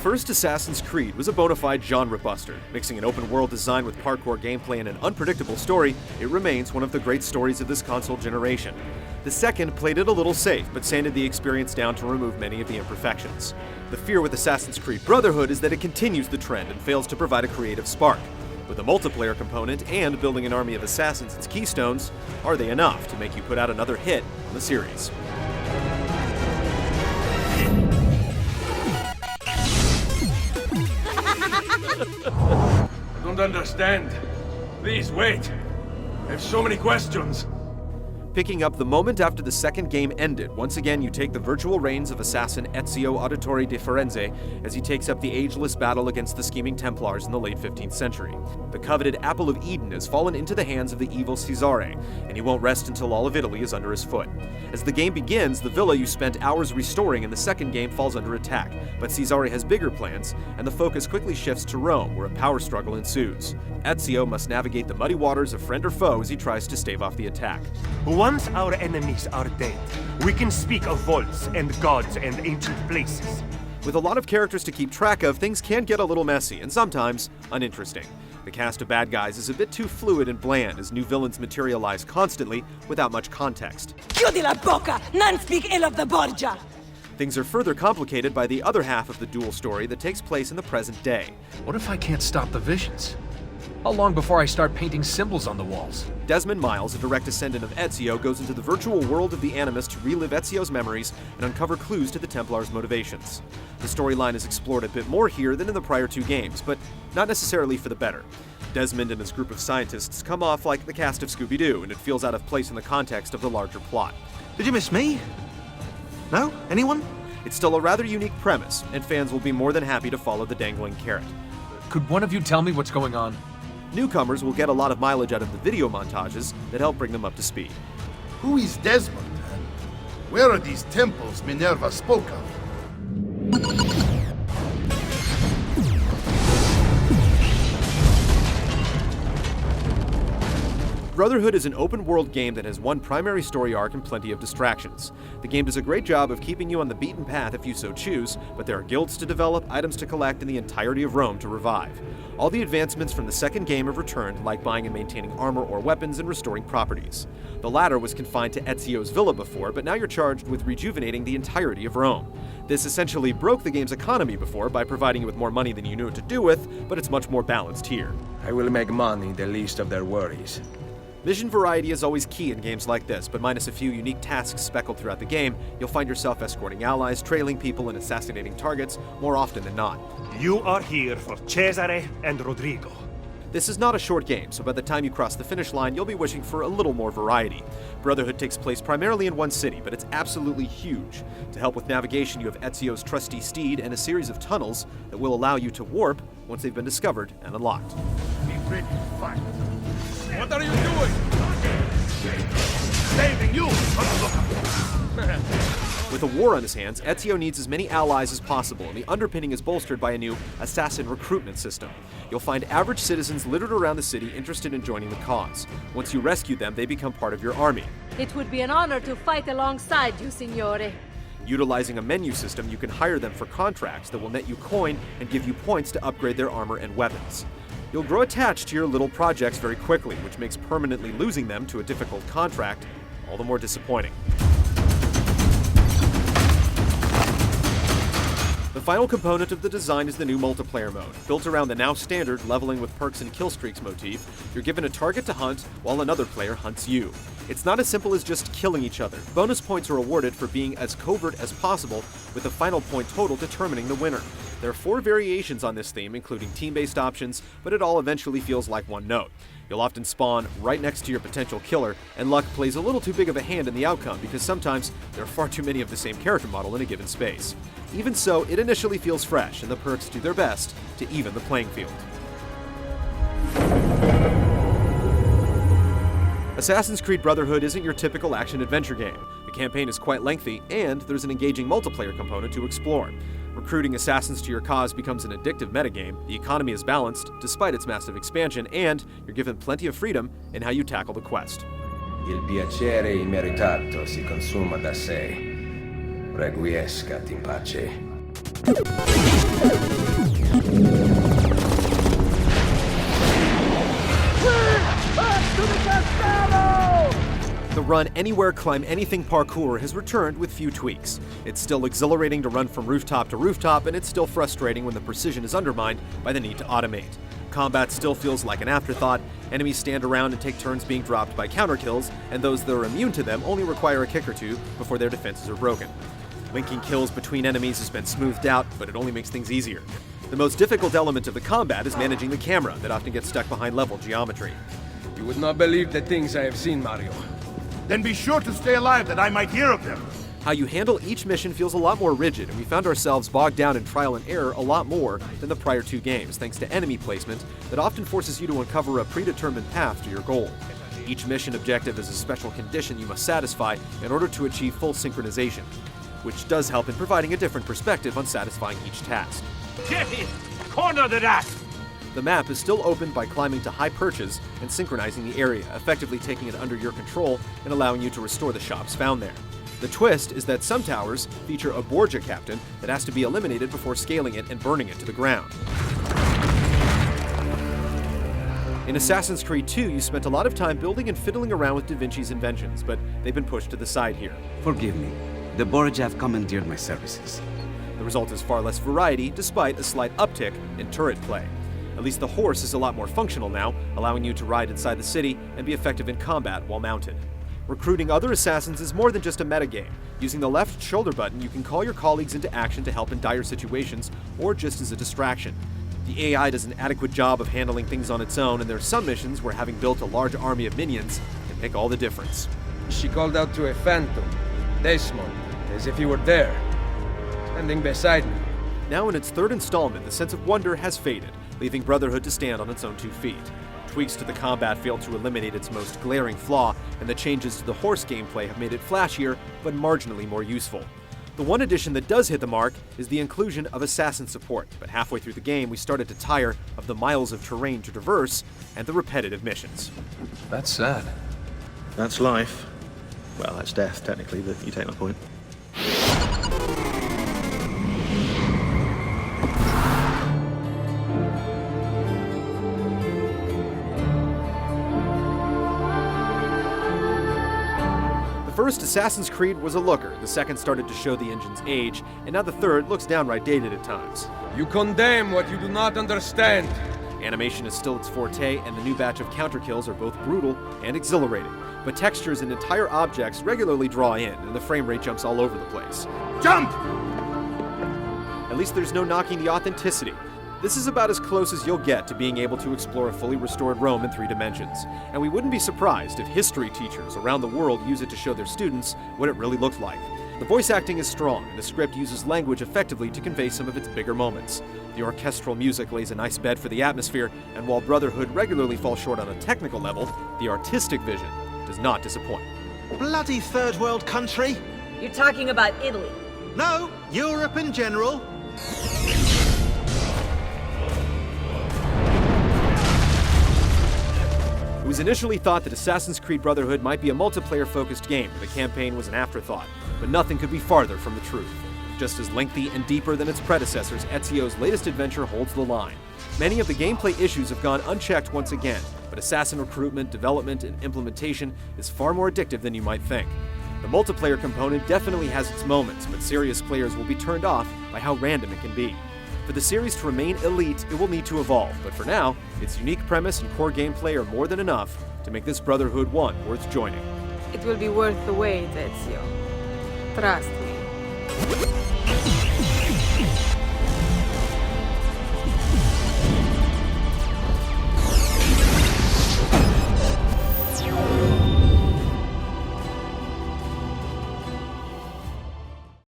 first Assassin's Creed was a bona fide genre buster. Mixing an open-world design with parkour gameplay and an unpredictable story, it remains one of the great stories of this console generation. The second played it a little safe, but sanded the experience down to remove many of the imperfections. The fear with Assassin's Creed Brotherhood is that it continues the trend and fails to provide a creative spark. With a multiplayer component and building an army of assassins its keystones, are they enough to make you put out another hit on the series? I don't understand. Please wait. I have so many questions. Picking up the moment after the second game ended, once again you take the virtual reins of assassin Ezio Auditore di Firenze as he takes up the ageless battle against the scheming Templars in the late 15th century. The coveted Apple of Eden has fallen into the hands of the evil Cesare, and he won't rest until all of Italy is under his foot. As the game begins, the villa you spent hours restoring in the second game falls under attack, but Cesare has bigger plans, and the focus quickly shifts to Rome, where a power struggle ensues. Ezio must navigate the muddy waters of friend or foe as he tries to stave off the attack. Once our enemies are dead, we can speak of vaults and gods and ancient places. With a lot of characters to keep track of, things can get a little messy and sometimes uninteresting. The cast of bad guys is a bit too fluid and bland as new villains materialize constantly without much context. Chiudi la bocca! None speak ill of the Borgia! Things are further complicated by the other half of the dual story that takes place in the present day. What if I can't stop the visions? How long before I start painting symbols on the walls? Desmond Miles, a direct descendant of Ezio, goes into the virtual world of the Animus to relive Ezio's memories and uncover clues to the Templars' motivations. The storyline is explored a bit more here than in the prior two games, but not necessarily for the better. Desmond and his group of scientists come off like the cast of Scooby-Doo, and it feels out of place in the context of the larger plot. Did you miss me? No? Anyone? It's still a rather unique premise, and fans will be more than happy to follow the dangling carrot. Could one of you tell me what's going on? Newcomers will get a lot of mileage out of the video montages that help bring them up to speed. Who is Desmond, and where are these temples Minerva spoke of? Brotherhood is an open-world game that has one primary story arc and plenty of distractions. The game does a great job of keeping you on the beaten path if you so choose, but there are guilds to develop, items to collect, and the entirety of Rome to revive. All the advancements from the second game have returned, like buying and maintaining armor or weapons and restoring properties. The latter was confined to Ezio's villa before, but now you're charged with rejuvenating the entirety of Rome. This essentially broke the game's economy before by providing you with more money than you knew what to do with, but it's much more balanced here. I will make money the least of their worries. Mission variety is always key in games like this, but minus a few unique tasks speckled throughout the game, you'll find yourself escorting allies, trailing people, and assassinating targets more often than not. You are here for Cesare and Rodrigo. This is not a short game, so by the time you cross the finish line, you'll be wishing for a little more variety. Brotherhood takes place primarily in one city, but it's absolutely huge. To help with navigation, you have Ezio's trusty steed and a series of tunnels that will allow you to warp once they've been discovered and unlocked. Be ready to fight. What are you doing? Saving you! With a war on his hands, Ezio needs as many allies as possible, and the underpinning is bolstered by a new assassin recruitment system. You'll find average citizens littered around the city interested in joining the cause. Once you rescue them, they become part of your army. It would be an honor to fight alongside you, signore. Utilizing a menu system, you can hire them for contracts that will net you coin and give you points to upgrade their armor and weapons. You'll grow attached to your little projects very quickly, which makes permanently losing them to a difficult contract all the more disappointing. The final component of the design is the new multiplayer mode. Built around the now standard leveling with perks and kill streaks motif, you're given a target to hunt while another player hunts you. It's not as simple as just killing each other. Bonus points are awarded for being as covert as possible, with the final point total determining the winner. There are 4 variations on this theme, including team-based options, but it all eventually feels like one note. You'll often spawn right next to your potential killer, and luck plays a little too big of a hand in the outcome because sometimes there are far too many of the same character model in a given space. Even so, it initially feels fresh, and the perks do their best to even the playing field. Assassin's Creed Brotherhood isn't your typical action-adventure game. The campaign is quite lengthy, and there's an engaging multiplayer component to explore. Recruiting assassins to your cause becomes an addictive metagame, the economy is balanced, despite its massive expansion, and you're given plenty of freedom in how you tackle the quest. Il piacere immeritato si consuma da sé. Requiescat in pace. The run anywhere, climb anything parkour has returned with few tweaks. It's still exhilarating to run from rooftop to rooftop, and it's still frustrating when the precision is undermined by the need to automate. Combat still feels like an afterthought. Enemies stand around and take turns being dropped by counter kills, and those that are immune to them only require a kick or two before their defenses are broken. Linking kills between enemies has been smoothed out, but it only makes things easier. The most difficult element of the combat is managing the camera that often gets stuck behind level geometry. You would not believe the things I have seen, Mario. Then be sure to stay alive that I might hear of them. How you handle each mission feels a lot more rigid, and we found ourselves bogged down in trial and error a lot more than the prior two games, thanks to enemy placement that often forces you to uncover a predetermined path to your goal. Each mission objective is a special condition you must satisfy in order to achieve full synchronization, which does help in providing a different perspective on satisfying each task. Get it! Corner the rat! The map is still opened by climbing to high perches and synchronizing the area, effectively taking it under your control and allowing you to restore the shops found there. The twist is that some towers feature a Borgia captain that has to be eliminated before scaling it and burning it to the ground. In Assassin's Creed 2, you spent a lot of time building and fiddling around with Da Vinci's inventions, but they've been pushed to the side here. Forgive me. The Borgia have commandeered my services. The result is far less variety, despite a slight uptick in turret play. At least the horse is a lot more functional now, allowing you to ride inside the city and be effective in combat while mounted. Recruiting other assassins is more than just a metagame. Using the left shoulder button, you can call your colleagues into action to help in dire situations, or just as a distraction. The AI does an adequate job of handling things on its own, and there are some missions where having built a large army of minions can make all the difference. She called out to a phantom, Desmond, as if he were there, standing beside me. Now in its third installment, the sense of wonder has faded, leaving Brotherhood to stand on its own 2 feet. Tweaks to the combat failed to eliminate its most glaring flaw, and the changes to the horse gameplay have made it flashier, but marginally more useful. The one addition that does hit the mark is the inclusion of assassin support, but halfway through the game we started to tire of the miles of terrain to traverse and the repetitive missions. That's sad. That's life. Well, that's death, technically, but you take my point. The first Assassin's Creed was a looker, the second started to show the engine's age, and now the third looks downright dated at times. You condemn what you do not understand. Animation is still its forte, and the new batch of counter kills are both brutal and exhilarating, but textures and entire objects regularly draw in, and the frame rate jumps all over the place. Jump! At least there's no knocking the authenticity. This is about as close as you'll get to being able to explore a fully restored Rome in 3 dimensions, and we wouldn't be surprised if history teachers around the world use it to show their students what it really looked like. The voice acting is strong, and the script uses language effectively to convey some of its bigger moments. The orchestral music lays a nice bed for the atmosphere, and while Brotherhood regularly falls short on a technical level, the artistic vision does not disappoint. Bloody third world country! You're talking about Italy. No, Europe in general. It was initially thought that Assassin's Creed Brotherhood might be a multiplayer-focused game where the campaign was an afterthought, but nothing could be farther from the truth. Just as lengthy and deeper than its predecessors, Ezio's latest adventure holds the line. Many of the gameplay issues have gone unchecked once again, but assassin recruitment, development, and implementation is far more addictive than you might think. The multiplayer component definitely has its moments, but serious players will be turned off by how random it can be. For the series to remain elite, it will need to evolve, but for now, its unique premise and core gameplay are more than enough to make this Brotherhood one worth joining. It will be worth the wait, Ezio. Trust me.